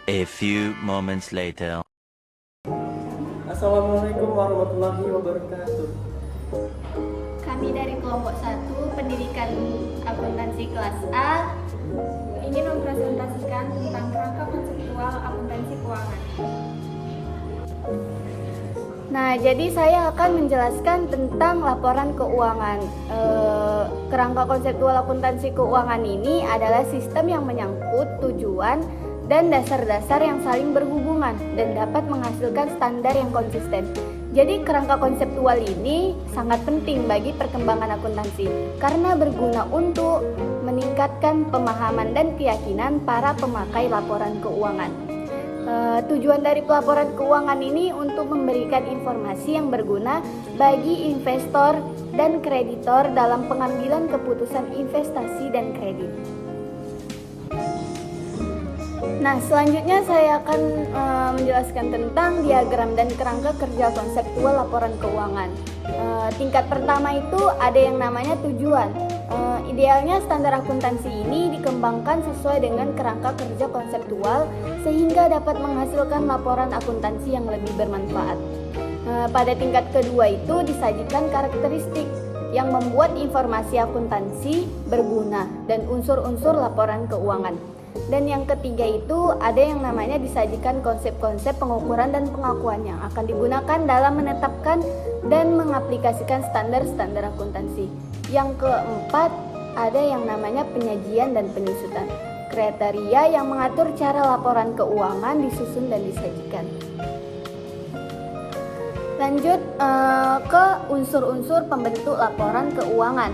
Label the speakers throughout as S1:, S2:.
S1: A few moments later.
S2: Assalamualaikum warahmatullahi wabarakatuh.
S3: Kami dari kelompok 1 pendidikan akuntansi kelas A ingin mempresentasikan tentang kerangka konseptual akuntansi keuangan. Nah, jadi saya akan menjelaskan tentang laporan keuangan. Kerangka konseptual akuntansi keuangan ini adalah sistem yang menyangkut tujuan dan dasar-dasar yang saling berhubungan dan dapat menghasilkan standar yang konsisten. Jadi kerangka konseptual ini sangat penting bagi perkembangan akuntansi karena berguna untuk meningkatkan pemahaman dan keyakinan para pemakai laporan keuangan. Tujuan dari pelaporan keuangan ini untuk memberikan informasi yang berguna bagi investor dan kreditor dalam pengambilan keputusan investasi dan kredit. Nah, selanjutnya saya akan menjelaskan tentang diagram dan kerangka kerja konseptual laporan keuangan. Tingkat pertama itu ada yang namanya tujuan. Idealnya standar akuntansi ini dikembangkan sesuai dengan kerangka kerja konseptual sehingga dapat menghasilkan laporan akuntansi yang lebih bermanfaat. Pada tingkat kedua itu disajikan karakteristik yang membuat informasi akuntansi berguna dan unsur-unsur laporan keuangan. Dan yang ketiga itu ada yang namanya disajikan konsep-konsep pengukuran dan pengakuan yang akan digunakan dalam menetapkan dan mengaplikasikan standar-standar akuntansi. Yang keempat ada yang namanya penyajian dan penyusutan, kriteria yang mengatur cara laporan keuangan disusun dan disajikan. Lanjut ke unsur-unsur pembentuk laporan keuangan.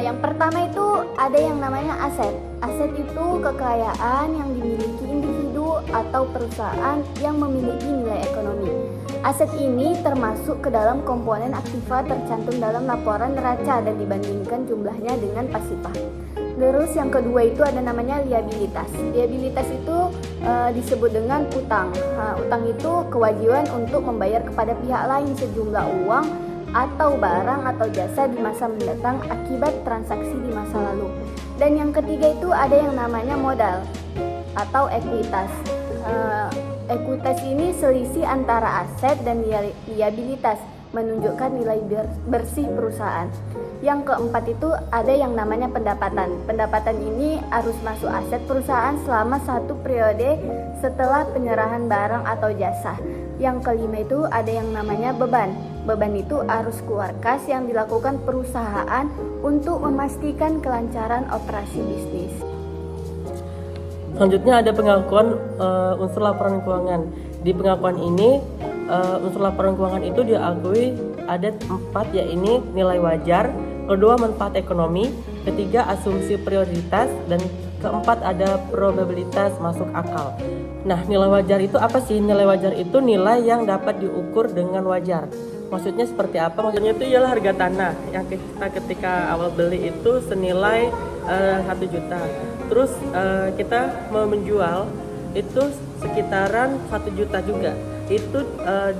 S3: Yang pertama itu ada yang namanya aset. Aset itu kekayaan yang dimiliki individu atau perusahaan yang memiliki nilai ekonomi. Aset ini termasuk ke dalam komponen aktiva tercantum dalam laporan neraca dan dibandingkan jumlahnya dengan pasifah. Terus yang kedua itu ada namanya liabilitas. Liabilitas itu disebut dengan utang. Utang itu kewajiban untuk membayar kepada pihak lain sejumlah uang atau barang atau jasa di masa mendatang akibat transaksi di masa lalu. Dan yang ketiga itu ada yang namanya modal atau ekuitas. Ekuitas ini selisih antara aset dan liabilitas, menunjukkan nilai bersih perusahaan. Yang keempat itu ada yang namanya pendapatan. Pendapatan ini arus masuk aset perusahaan selama satu periode setelah penyerahan barang atau jasa. Yang kelima itu ada yang namanya beban. Beban itu arus keluar kas yang dilakukan perusahaan untuk memastikan kelancaran operasi bisnis.
S2: Selanjutnya ada pengakuan unsur laporan keuangan. Di pengakuan ini unsur laporan keuangan itu diakui ada 4, yaitu nilai wajar, kedua manfaat ekonomi, ketiga asumsi prioritas, dan keempat ada probabilitas masuk akal. Nah, nilai wajar itu apa sih? Nilai wajar itu nilai yang dapat diukur dengan wajar. Maksudnya seperti apa? Maksudnya itu ialah harga tanah yang kita ketika awal beli itu senilai 1 juta. Terus kita mau menjual itu sekitaran 1 juta juga. Itu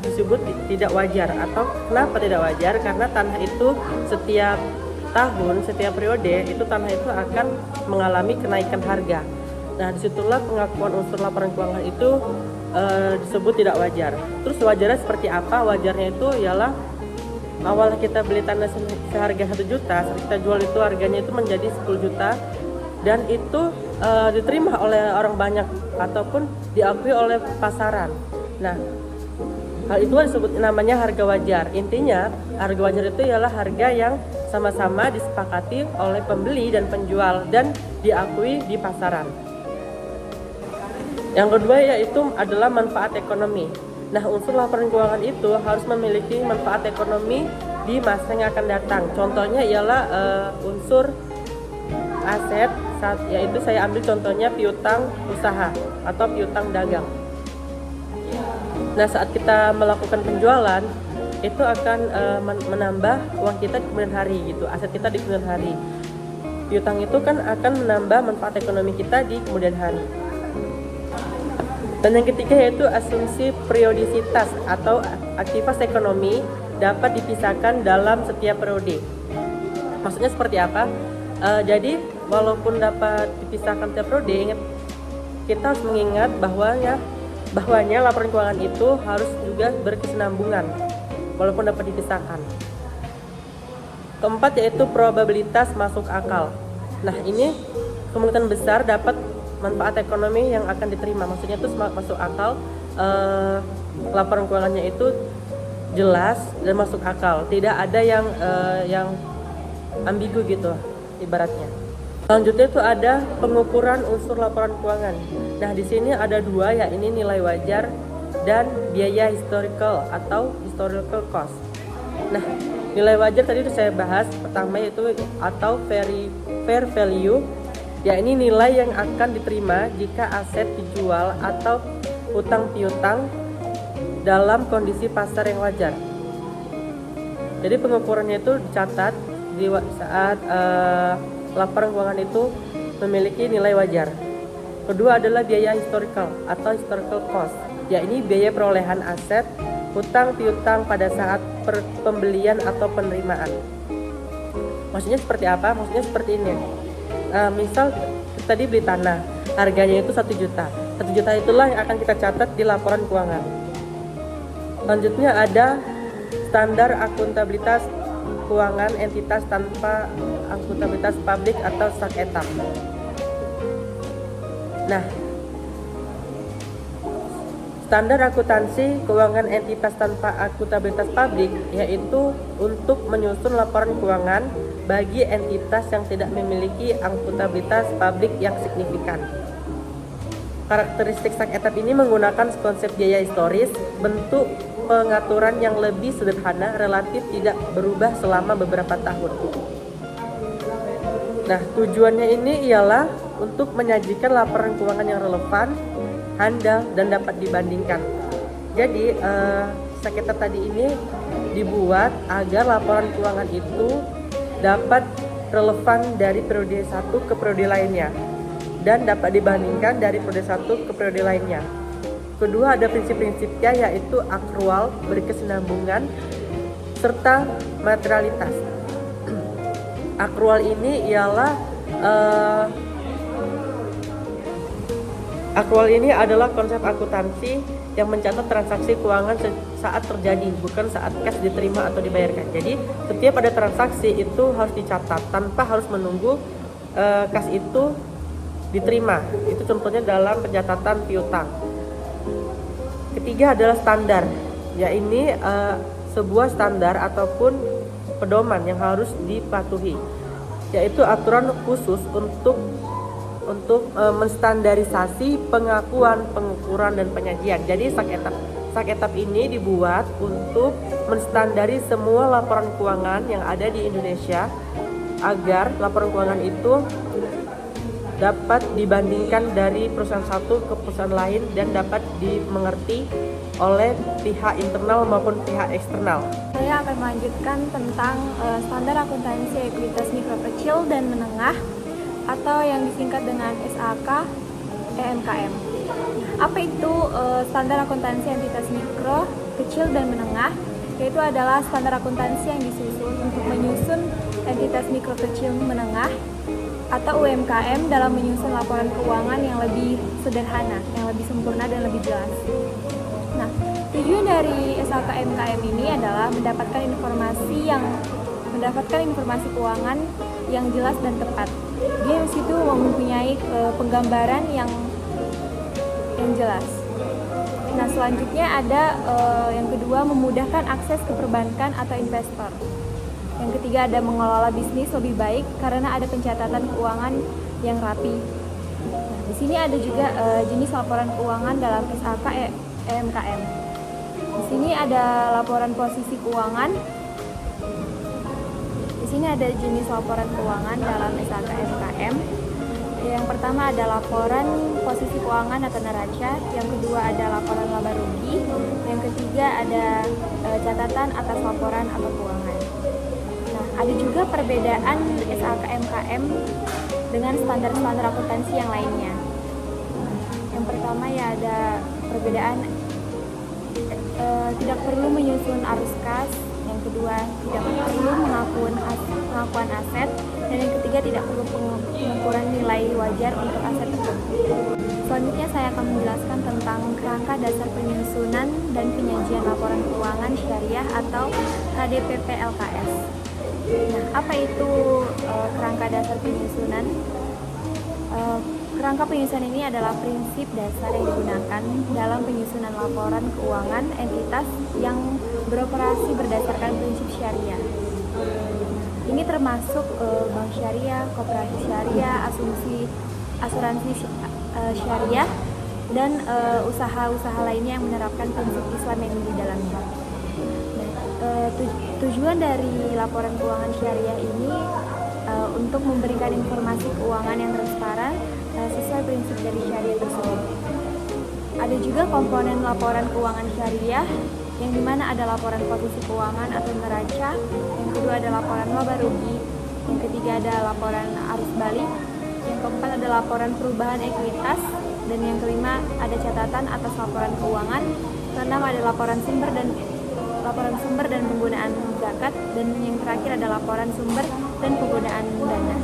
S2: disebut tidak wajar. Atau kenapa tidak wajar? Karena tanah itu setiap tahun, setiap periode itu tanah itu akan mengalami kenaikan harga. Nah, disitulah pengakuan unsur laporan keuangan itu disebut tidak wajar. Terus wajarnya seperti apa? Wajarnya itu ialah awal kita beli tanah seharga 1 juta, saat kita jual itu harganya itu menjadi 10 juta dan itu diterima oleh orang banyak ataupun diakui oleh pasaran. Nah, hal itu disebut namanya harga wajar. Intinya, harga wajar itu ialah harga yang sama-sama disepakati oleh pembeli dan penjual dan diakui di pasaran. Yang kedua yaitu adalah manfaat ekonomi. Nah, unsur laporan keuangan itu harus memiliki manfaat ekonomi di masa yang akan datang. Contohnya ialah unsur aset, yaitu saya ambil contohnya piutang usaha atau piutang dagang. Nah, saat kita melakukan penjualan itu akan menambah uang kita di kemudian hari gitu, aset kita di kemudian hari. Piutang itu kan akan menambah manfaat ekonomi kita di kemudian hari. Dan yang ketiga yaitu asumsi periodisitas atau aktivitas ekonomi dapat dipisahkan dalam setiap periode. Maksudnya seperti apa? Jadi walaupun dapat dipisahkan setiap periode, ingat kita harus mengingat bahwanya laporan keuangan itu harus juga berkesinambungan walaupun dapat dipisahkan. Keempat yaitu probabilitas masuk akal. Nah, ini kemungkinan besar dapat manfaat ekonomi yang akan diterima. Maksudnya itu masuk akal, laporan keuangannya itu jelas dan masuk akal, tidak ada yang ambigu gitu ibaratnya. Selanjutnya itu ada pengukuran unsur laporan keuangan. Nah, di sini ada dua, ya ini nilai wajar dan biaya historical atau historical cost. Nah, nilai wajar tadi sudah saya bahas, pertama yaitu atau fair value, ya ini nilai yang akan diterima jika aset dijual atau hutang piutang dalam kondisi pasar yang wajar. Jadi pengukurannya itu dicatat di saat laporan keuangan itu memiliki nilai wajar. Kedua adalah biaya historical atau historical cost, ya ini biaya perolehan aset, hutang piutang pada saat pembelian atau penerimaan. Maksudnya seperti apa? Maksudnya seperti ini. Misal tadi beli tanah, harganya itu 1 juta. 1 juta itulah yang akan kita catat di laporan keuangan. Selanjutnya ada standar akuntabilitas keuangan entitas tanpa akuntabilitas publik atau SAKETAP. Nah, standar akuntansi keuangan entitas tanpa akuntabilitas publik yaitu untuk menyusun laporan keuangan bagi entitas yang tidak memiliki akuntabilitas publik yang signifikan. Karakteristik SAKETAP ini menggunakan konsep biaya historis, bentuk pengaturan yang lebih sederhana, relatif tidak berubah selama beberapa tahun. Nah, tujuannya ini ialah untuk menyajikan laporan keuangan yang relevan, handal, dan dapat dibandingkan. Jadi, SAKETAP tadi ini dibuat agar laporan keuangan itu dapat relevan dari periode satu ke periode lainnya dan dapat dibandingkan dari periode satu ke periode lainnya. Kedua, ada prinsip-prinsipnya yaitu akrual, berkesinambungan, serta materialitas. Akrual ini ialah akrual ini adalah konsep akuntansi yang mencatat transaksi keuangan saat terjadi, bukan saat cash diterima atau dibayarkan. Jadi setiap ada transaksi itu harus dicatat tanpa harus menunggu cash itu diterima. Itu contohnya dalam pencatatan piutang. Ketiga adalah standar, ya ini sebuah standar ataupun pedoman yang harus dipatuhi, yaitu aturan khusus untuk menstandarisasi pengakuan, pengukuran, dan penyajian. Jadi SAKETAP ini dibuat untuk menstandari semua laporan keuangan yang ada di Indonesia agar laporan keuangan itu dapat dibandingkan dari perusahaan satu ke perusahaan lain dan dapat dimengerti oleh pihak internal maupun pihak eksternal.
S4: Saya akan melanjutkan tentang standar akuntansi ekuitas mikro kecil dan menengah atau yang disingkat dengan SAK EMKM. Apa itu standar akuntansi entitas mikro, kecil, dan menengah? Yaitu adalah standar akuntansi yang disusun untuk menyusun entitas mikro, kecil, menengah atau UMKM dalam menyusun laporan keuangan yang lebih sederhana, yang lebih sempurna dan lebih jelas. Nah, tujuan dari SAK MKM ini adalah mendapatkan informasi keuangan yang jelas dan tepat. Dia di situ mempunyai penggambaran yang jelas. Nah, selanjutnya ada yang kedua, memudahkan akses ke perbankan atau investor. Yang ketiga ada mengelola bisnis lebih baik karena ada pencatatan keuangan yang rapi. Nah, di sini ada juga jenis laporan keuangan dalam SAK EMKM. Di sini ada laporan posisi keuangan. Di sini ada jenis laporan keuangan dalam SAK EMKM. Yang pertama ada laporan posisi keuangan atau neraca. Yang kedua ada laporan laba rugi. Yang ketiga ada catatan atas laporan atau keuangan. Nah, ada juga perbedaan SAK MKM dengan standar-standar akuntansi yang lainnya. Yang pertama ya ada perbedaan tidak perlu menyusun arus kas. Yang yang kedua tidak perlu pengakuan aset, dan yang ketiga tidak perlu pengukuran nilai wajar untuk aset tersebut. Selanjutnya saya akan menjelaskan tentang kerangka dasar penyusunan dan penyajian laporan keuangan syariah atau KDPP LKS. Nah, apa itu kerangka dasar penyusunan? Kerangka penyusunan ini adalah prinsip dasar yang digunakan dalam penyusunan laporan keuangan entitas yang beroperasi berdasarkan prinsip syariah. Ini termasuk bank syariah, koperasi syariah, asuransi syariah, dan usaha-usaha lainnya yang menerapkan prinsip Islam yang di dalamnya. Tujuan dari laporan keuangan syariah ini untuk memberikan informasi keuangan yang transparan sesuai prinsip dari syariah tersebut. Ada juga komponen laporan keuangan syariah, yang dimana ada laporan posisi keuangan atau neraca, yang kedua ada laporan laba rugi, yang ketiga ada laporan arus balik, yang keempat ada laporan perubahan ekuitas, dan yang kelima ada catatan atas laporan keuangan, keenam ada laporan sumber dan penggunaan zakat, dan yang terakhir ada laporan sumber dan penggunaan dana.